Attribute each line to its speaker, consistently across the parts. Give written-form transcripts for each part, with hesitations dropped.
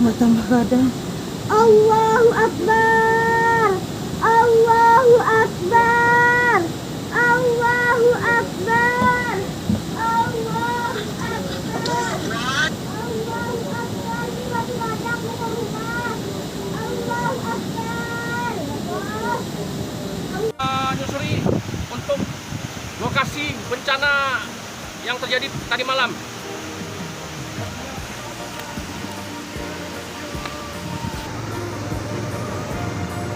Speaker 1: Mau tambah kadang.
Speaker 2: Allahu Akbar. Allahu Akbar. Allahu Akbar. Allahu Akbar. Allahu Akbar. Allahu Akbar.
Speaker 3: Menyusuri untuk lokasi bencana yang terjadi tadi malam.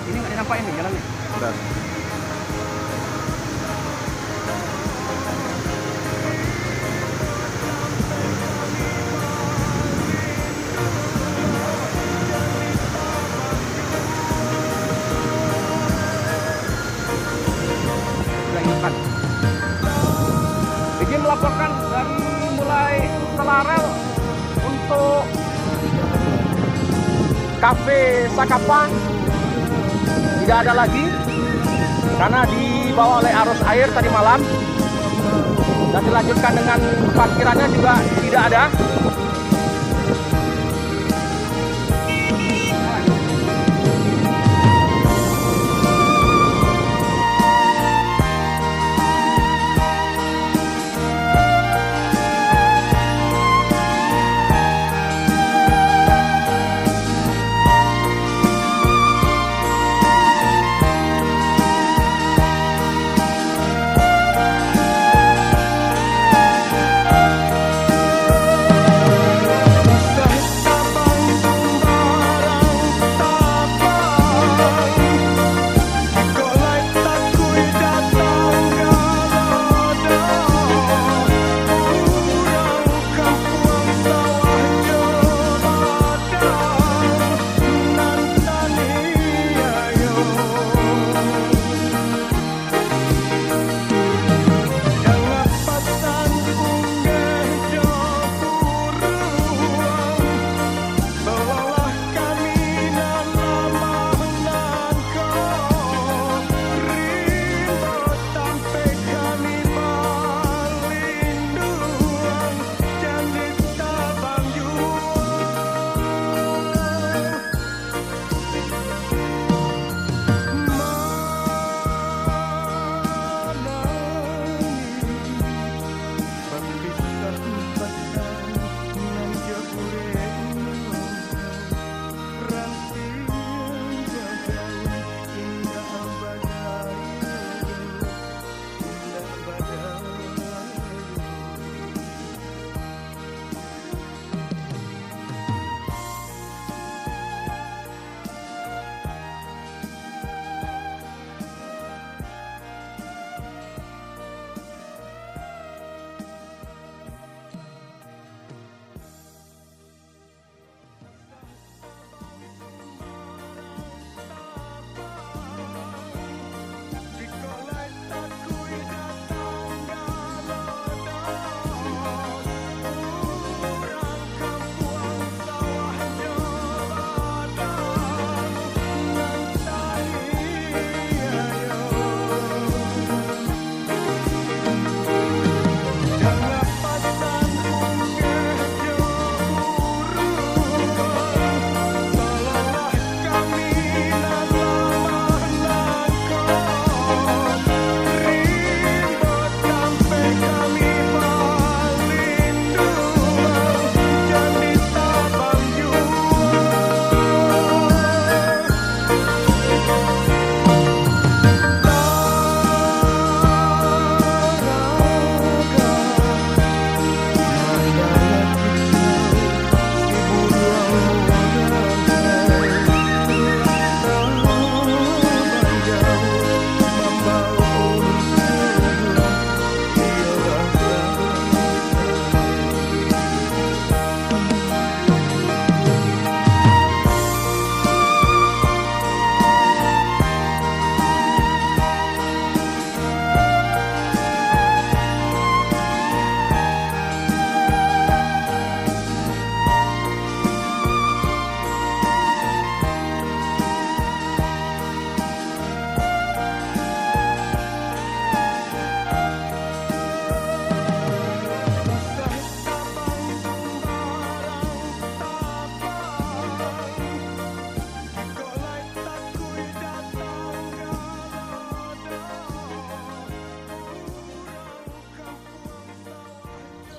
Speaker 3: Ini nggak nampak ini jalannya.
Speaker 4: Udah.
Speaker 3: Izin melaporkan dari mulai Selarel untuk Cafe Sakapan tidak ada lagi karena dibawa oleh arus air tadi malam, dan dilanjutkan dengan parkirannya juga tidak ada.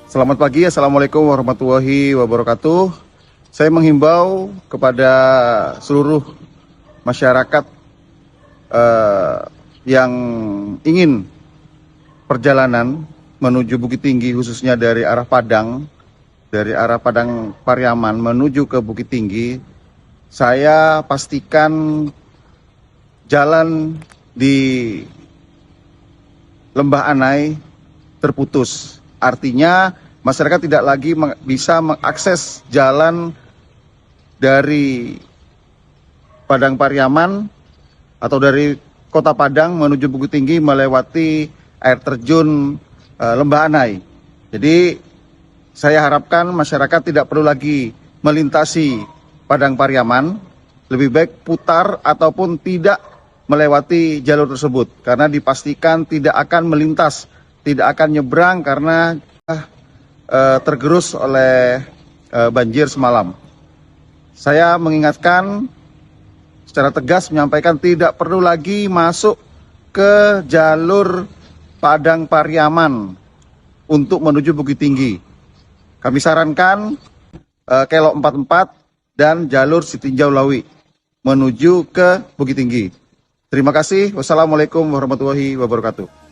Speaker 4: Selamat pagi, Assalamualaikum warahmatullahi wabarakatuh. Saya menghimbau kepada seluruh masyarakat yang ingin perjalanan menuju Bukit Tinggi, khususnya dari arah Padang Pariaman menuju ke Bukit Tinggi, saya pastikan jalan di Lembah Anai terputus. Artinya masyarakat tidak lagi bisa mengakses jalan dari Padang Pariaman atau dari Kota Padang menuju Bukit Tinggi melewati air terjun Lembah Anai. Jadi saya harapkan masyarakat tidak perlu lagi melintasi Padang Pariaman, lebih baik putar ataupun tidak melewati jalur tersebut karena dipastikan tidak akan melintas, tidak akan nyebrang karena tergerus oleh banjir semalam. Saya mengingatkan secara tegas menyampaikan tidak perlu lagi masuk ke jalur Padang Pariaman untuk menuju Bukit Tinggi. Kami sarankan Kelok 44 dan jalur Sitinjau Lawi menuju ke Bukit Tinggi. Terima kasih. Wassalamualaikum warahmatullahi wabarakatuh.